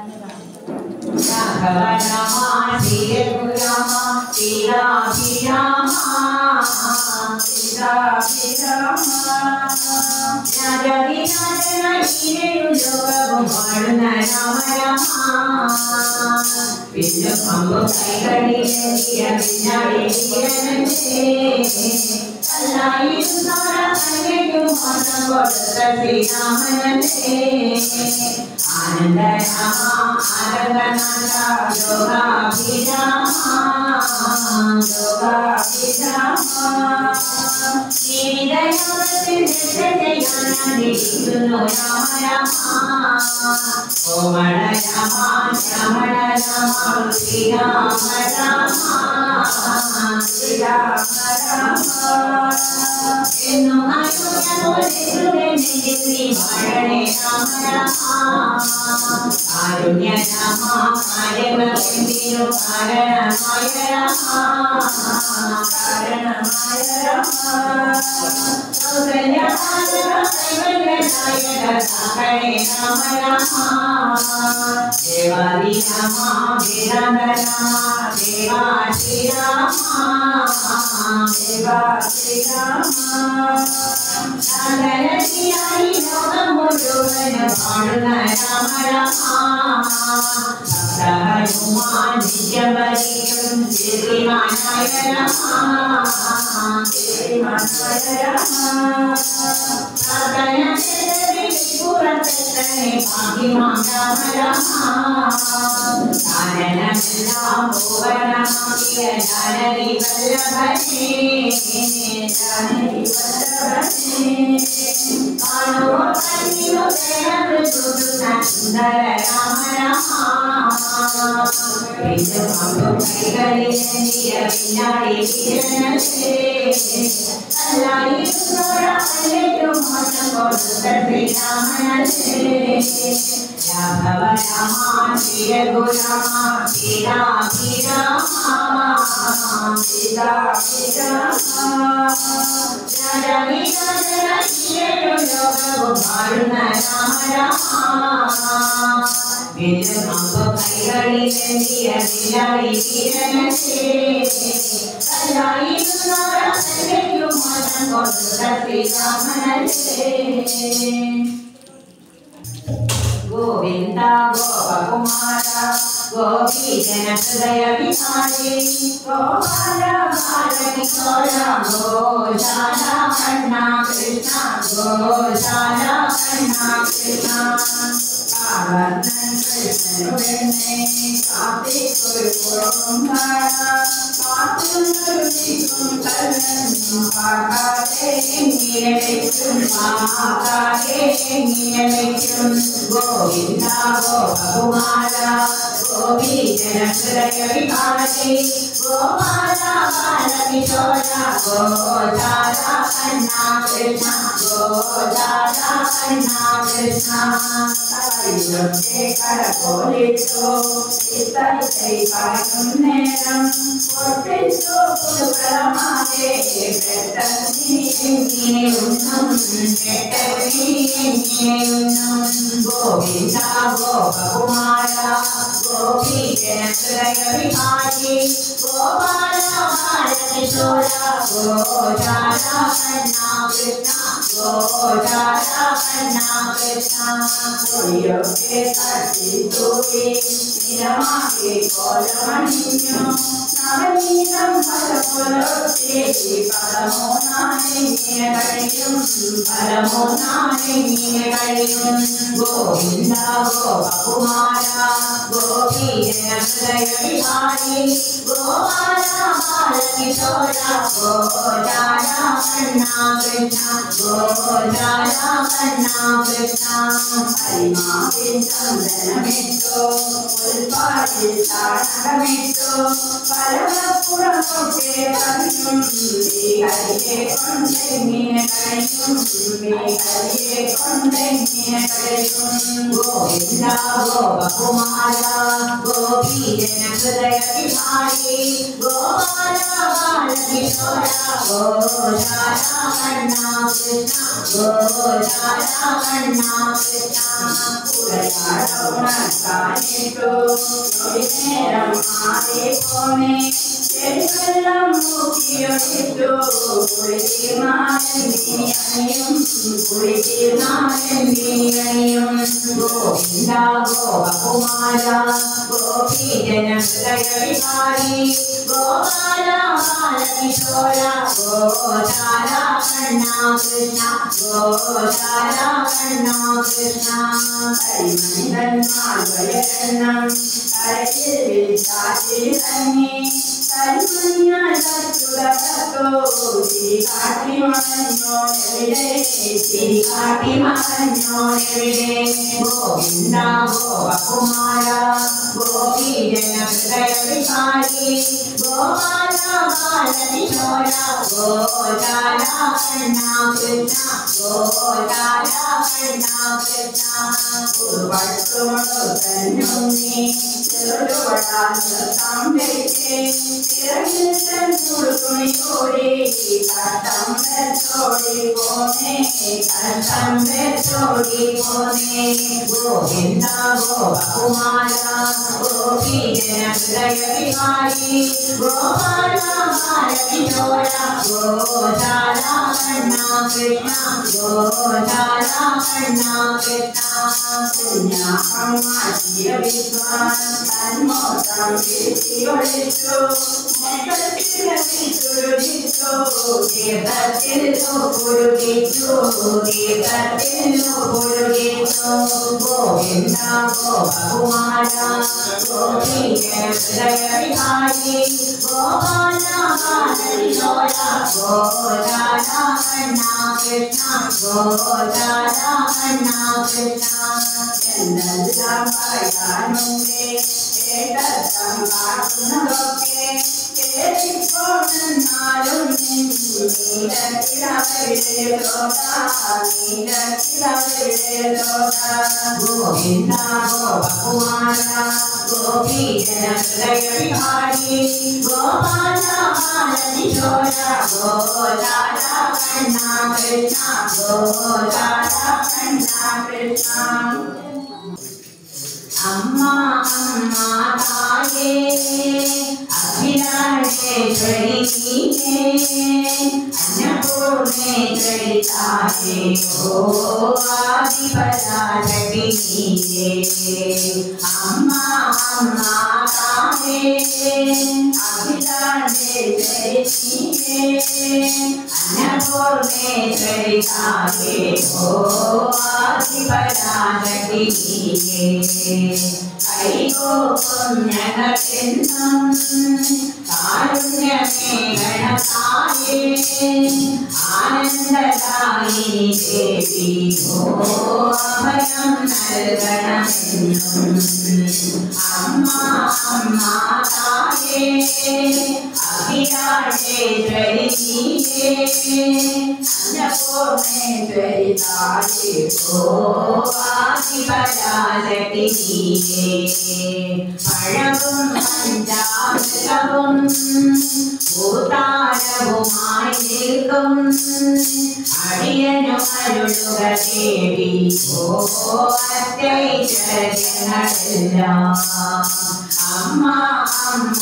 राघव रामा श्री रघुरामा सीताभिरामा सीताभिरामा राजविराजन हीरेरुलोककुमारुन राम रामा विष्णु पंबु कैकडियलिय विनाडी वीरनंदे अल्लाहि सुतारा अन्यु मानं वदत श्री रामनंदे आनंद रामा आनंदनाथा योगाभिरामा योगाभिरामा श्रीदयावति नित्यदयानंदे सुनो राम रामा कोमल रामा श्यामल रामा श्री राम रामा श्री राम रामा इन्नु आयुष्यमुले निजि वाळणे राम रामा कारुण्य रामा कार्यमविन्दु कारणमय रामा कारणमय रामा सौकर्यदायक कैवल्यदायक साकणे राम रामा देवादि रामा वेदांत रामा देवाश्री रामा देवाश्री रामा नागरतियाई लोकमुरुवन वाळुन राम रामा हनुमान नित्यबलियं श्रीमानाय रामा श्रीमानाय रामा साधनचेतरि विपुरतने भागिमा राम रामा कारणमेल्लां भुवनमखिल जानकी वल्लभने जानकी वल्लभने कालो कन्नियो तेरमृदुना सुंदर राम रामा विष्णु पंबु कैकडियलिय विनाडी वीरनंदे अल्लाहि सुतारा अन्यु मानं वदत श्री रामनंदे राघव रामा श्री रघुरामा सीताभिरामा सीताभिरामा राजविराजन हीरेरुलोककुमारुन राम रामा विष्णु पंबु कैकडियलिय विनाडी वीरनंदे अल्लाहि सुतारा अन्यु मानं वदत श्री रामनंदे गोविंद गोपकुमार गोपीजन हृदय विहारी गोपाल बालकिशोर गोशाला कन्ना कृष्ण गोशाला कन्ना कृष्ण कावर्णन कृष्ण वेणे कापे कुरुकुरुंकारा कातुरुचि कुंकलन पाकारे नीरविक्रम पाकारे नीरविक्रम गोविंद गोपकुमार गोपीजन हृदय विहारी गोपाल बालकिशोर गोशाला कन्ना कृष्ण गोशाला कन्ना कृष्ण सायुज्ये करकोलितो इतै कारुण्यं कोटितो पुरमादे बेतनि नियुन्नं बेतनि नियुन्नं गोविंद गोपकुमार गोपीजन हृदय विहारी गोपाल बालकिशोर गोशाला कन्ना कृष्ण गोशाला कन्ना कृष्ण योगे कर्तितोये निरमागे कोलमणिन्यो नवनीतं फलफलोत्ते परमोनाने नीलकणियुं परमोनाने नीलकणियुं गोविंद गोपकुमार गोपीजन हृदय विहारी गोपाल बालकिशोर गोशाला कन्ना कृष्ण गोशाला कन्ना कृष्ण हरिमा चंदनमितो पुष्पादि तारकमितो परमपुरमुखे कन्युं हरिये कोण्डेन्निन कणियुं हरिये कोण्डेन्निन कणियुं गोविंद गोपकुमार गोपीजन हृदय विहारी गोपाल बालकिशोर गोशाला कन्ना कृष्ण गोशाला कन्ना कृष्ण पुरयाडवनकाने വിട്ടു നേരം മാറി പോനെ വെള്ളം മുക്കിയൊഴിച്ചു കുളിമാരൻ കുളിമാരൻ ഗോവിന്ദ ഗോപകുമാര ഗോപീജന ഹൃദയവിഹാരി ഗോപാല ബാലകിശോര ഗോചാര കണ്ണ കൃഷ്ണ ഗോചാര കണ്ണ കൃഷ്ണ കരിമണികന്മാർവയണ്ണം കരയിൽ വിളിച്ചാറ്റിൽ തന്നെ കരുമഞ്ഞ ചുടകത്തോ കാട്ടി മറഞ്ഞോടെവിടെ കാട്ടി മറഞ്ഞോടെവിടെ ഗോവിന്ദ ഗോപകുമാര ഗോപീജന ഹൃദയവിഹാരി ഗോപാല ബാലകിശോര ഗോചാര കണ്ണ കൃഷ്ണ ഗോചാര കണ്ണ കൃഷ്ണ പട്ടുമുടുത്തന്നുണ്ണി ചെറുവടാൻ തമ്പയ്ക്ക് തുണിയോടെ കട്ടം വെച്ചോടി പോനെ കട്ടം വെച്ചോടി പോനെ ഗോവിന്ദ ഗോപകുമാര ഗോപീജന ഹൃദയവിഹാരി ഗോപാല ബാലകിശോര ഗോചാര കണ്ണ കൃഷ്ണ ഗോചാര കണ്ണ കൃഷ്ണ പുണ്യാഹമാറ്റിയ വിദ്വാൻ തന്മോദം വീഴ്ത്തിയൊഴിച്ചു ുരുകിച്ചു ദീപത്തിലു പുരുകിച്ചു ദീപത്തിലു പുരുകിച്ചു ഗോവിന്ദ ഗോപകുമാര ഗോപീജന ഹൃദയവിഹാരി ഗോപാല ബാലകിശോര ഗോചാര കണ്ണ കൃഷ്ണ ഗോചാര കണ്ണ കൃഷ്ണ എന്തെല്ലാം പറയാനുണ്ടേ കേട്ടം കാട്ടുന്നതൊക്കെ കേട്ടിപ്പോണെന്നാലും നീലക്കിളവരുടെ ലോക ഗോവിന്ദ ഗോപകുമാര ഗോപീജന ഹൃദയവിഹാരി ഗോപാല ബാലകിശോര ഗോചാര കണ്ണ കൃഷ്ണ ഗോചാര കണ്ണ കൃഷ്ണ അമ്മ അമ്മ തായേ അഭിലാഷേശ്വരി നീയേ അന്നപൂർണേശ്വരി തായേ ഓ ആദിപരാശക്തി നീയേ അമ്മ അമ്മ തായേ അഭിലാഷേശ്വരി നീയേ അന്നപൂർണേശ്വരി തായേ ഓ ആദിപരാശക്തി നീയേ കൈകോപുണ്യകെന്നും കാരുണ്യമേ ഗണതായേ ആനന്ദദായിനി ദേവി ഓ അഭയം നൽകണമെന്നും അമ്മ അമ്മ തായേ അഭിലാഷേശ്വരി നീയേ അന്നപൂർണേശ്വരി തായേ ഓ ആദിപരാശക്തി നീയേ പഴവും പഞ്ചാമൃതവും ഭൂതാരവുമായി നിൽക്കും അടിയനു അരുളുക ദേവി ഓ അത്യൈശ്വര്യങ്ങളെല്ലാം അമ്മ അമ്മ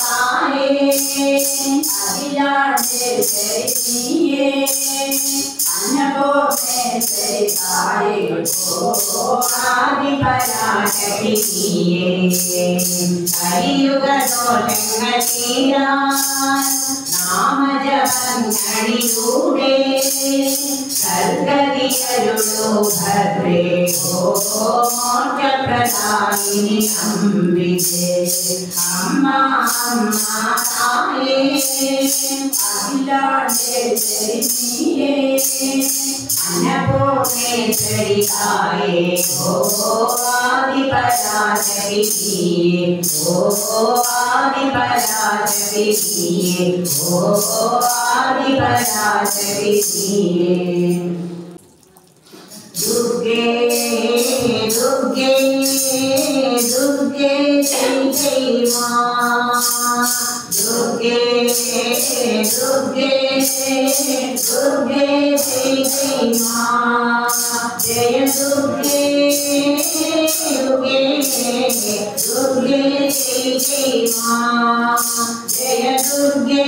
തായേ അഭിലാഷേശ്വരി നീയേ അന്നപൂർണേശ്വരി തായേ ഓ ആദിപരാശക്തി നീയേ കലിയുഗദോഷങ്ങൾ തീരാൻ നാമജപങ്ങളിലൂടെ സദ്ഗതിയരുളു ഭദ്രേ ഓ മോക്ഷപ്രദായിനി അംബികേ അമ്മ അമ്മ തായേ അഭിലാഷേശ്വരി നീയേ അന്നപൂർണേശ്വരി തായേ ഓ ആദിപരാശക്തി നീയേ ഓ ആദിപരാശക്തി നീയേ ഓ ആദിപരാശക്തി നീയേ दुर्गे दुर्गे दुर्गे जय जय मां दुर्गे दुर्गे दुर्गे जय जय मां जय दुर्गे दुर्गे दुर्गे जय जय मां जय दुर्गे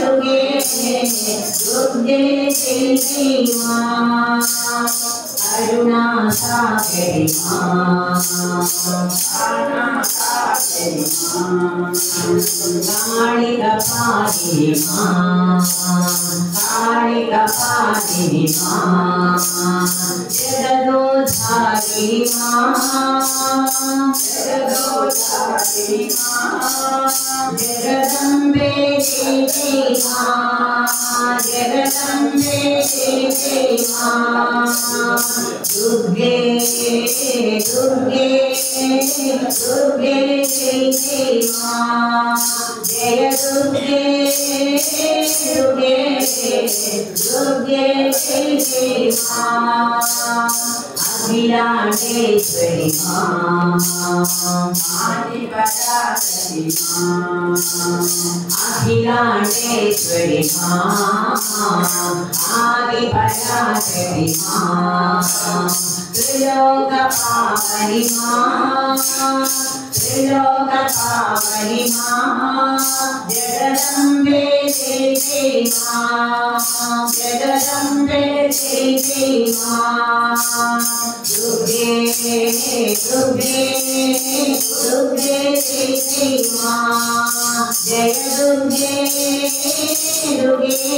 दुर्गे दुर्गे जय जय मां करुणा सागरी मां करुणा सागरी मां कालिकपालिनी मां कालिकपालिनी मां जगदोद्धारिणी मां जगदोद्धारिणी मां जगदम्बे जय जय मां जगदम्बे जय जय मां दुर्गे दुर्गे दुर्गे जय जय मां जय दुर्गे दुर्गे दुर्गे जय जय मां अखिलांडेश्वरी मां आदिपराशक्ति मां अखिलांडेश्वरी मां आदिपराशक्ति मां त्रिलोकपावनि मां त्रिलोकपावनि मां जगदम्बे जय जय मां जगदम्बे जय जय मां दुर्गे दुर्गे दुर्गे जय जय मां जय दुर्गे दुर्गे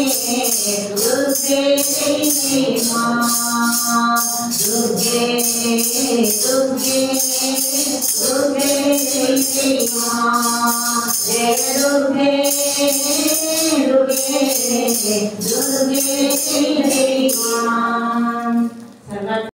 दुर्गे जय जय मां दुर्गे दुर्गे दुर्गे जय जय मां जय दुर्गे दुर्गे दुर्गे जय जय मां।